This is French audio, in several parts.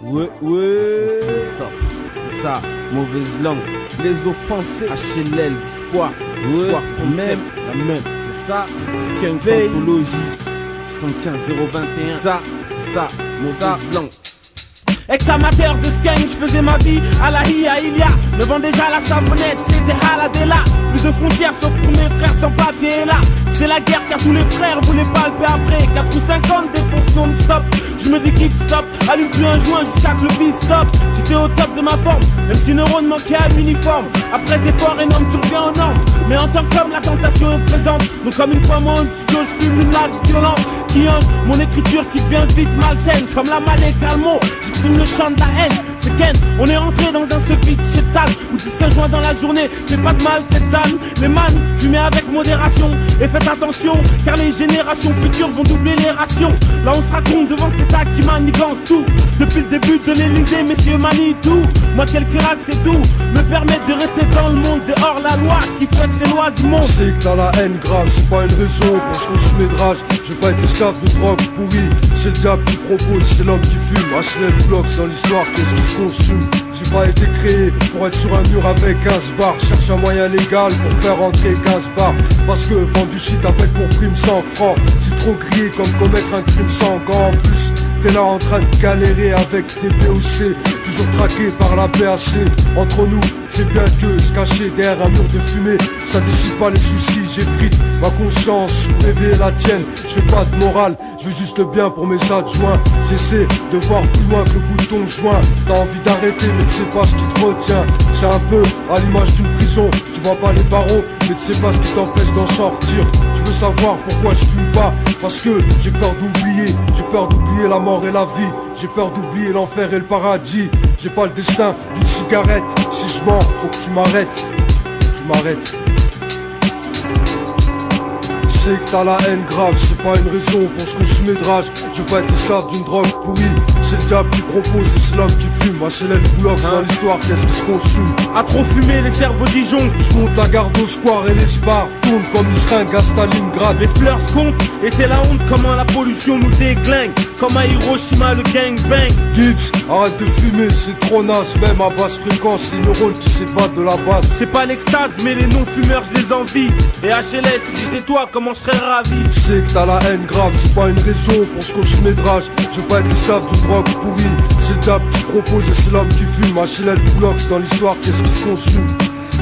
Ouais, c'est ça, mauvaise langue. Les offensés, HLL, square, même, la même. C'est ça, Skunk Anthologie, 75021. Ça, mauvaise langue. Ex-amateur de skunk, je faisais ma vie à la Hia Ilia. Me vend déjà la savonnette, c'était Haladela. Plus de frontières sauf pour mes frères sans papier là. C'est la guerre car tous les frères voulaient palper après. 4 ou 50 défonce non-stop. Je me dis kick stop, allume plus un joint jusqu'à que le beat stop. J'étais au top de ma forme, même si neurones manquaient à l'uniforme. Après d'efforts énormes, tu reviens en norme. Mais en tant qu'homme, la tentation est présente. Donc comme une fois moi en studio, je fume une latte violente qui hante mon écriture qui devient vite malsaine. Comme la Malé Calmo, j'exprime le chant de la haine. C'est Ken, on est rentré dans un seul beat chez Tal où 10-15 joints dans la journée, fais pas de mal, faites Dan. Les man, fumez avec modération et faites attention car les générations futures vont doubler les rations. Là on se raconte devant cet état qui manigance tout. Depuis le début de l'Elysée, messieurs manient tout. Moi quelques rats c'est tout, me permettent de rester dans le monde dehors la loi qui fait que ces lois immondes. Je sais que t'as la haine grave, c'est pas une raison pour se consumer de rage. Je veux pas être esclave de drogue pourrie, c'est le diable qui propose, c'est l'homme qui fume. HLL Blocks dans l'histoire, qu'est-ce qui se consume? J'ai pas été créé pour être sur un mur avec 15 bars. Cherche un moyen légal pour faire entrer 15 bars. Parce que vendre du shit avec mon prime 100 francs, c'est trop grillé comme commettre un crime sans gants. En plus t'es là en train de galérer avec des BOC, toujours traqué par la PAC. Entre nous, c'est bien que se cacher derrière un mur de fumée, ça dissipe pas les soucis. J'effrite ma conscience pour réveiller la tienne. Je fais pas de morale, je veux juste le bien pour mes adjoints. J'essaie de voir plus loin que le bouton joint. T'as envie d'arrêter mais tu sais pas ce qui te retient. C'est un peu à l'image d'une prison. Tu vois pas les barreaux mais tu sais pas ce qui t'empêche d'en sortir. Tu veux savoir pourquoi je fume pas? Parce que j'ai peur d'oublier. J'ai peur d'oublier la mort et la vie. J'ai peur d'oublier l'enfer et le paradis. J'ai pas le destin d'une cigarette. Si je mens, faut que tu m'arrêtes. Tu m'arrêtes. Je sais que t'as la haine grave, c'est pas une raison pour se consumer de rage. Je veux pas être esclave d'une drogue pourrie. C'est le diable qui propose et c'est l'homme qui fume. HLL Blocks dans l'histoire, qu'est-ce qui se consume? À trop fumer les cerveaux Dijon. Je monte la garde au square et les bars tournent comme ils seringuent à Stalingrad. Les fleurs se comptent et c'est la honte comment la pollution nous déglingue. Comme à Hiroshima le gangbang. Gibbs, arrête de fumer, c'est trop naze. Même à basse fréquence, c'est une neurone qui s'évade de la base. C'est pas l'extase mais les non-fumeurs je les envie. Et HLL si j'étais toi comment je serais ravi. Je sais que t'as la haine grave, c'est pas une raison pour se consumer de rage. Je veux pas être esclave d'une drogue pourrie. C'est le diable qui propose et c'est l'homme qui fume. HLL Blocks dans l'histoire, qu'est-ce qui se consume?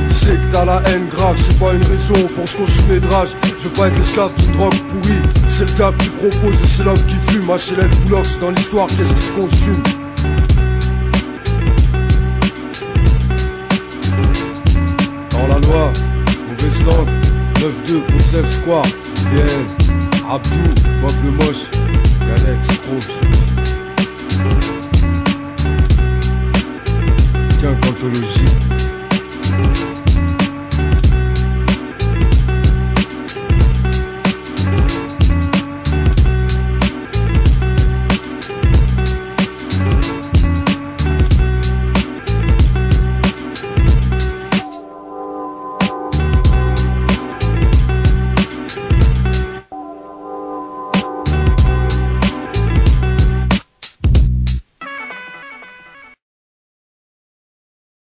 Je sais que t'as la haine grave, c'est pas une raison pour se consumer de rage. Je veux pas être esclave d'une drogue pourrie. C'est le diable qui propose et c'est l'homme qui fume. HLL Blocks dans l'histoire, qu'est-ce qui se consume? Dans la loi, mauvaise langue, 9-2 pour Self Square, bien, Abdou, Bob le Moche, Galex, Strokes. Skunk Anthologie.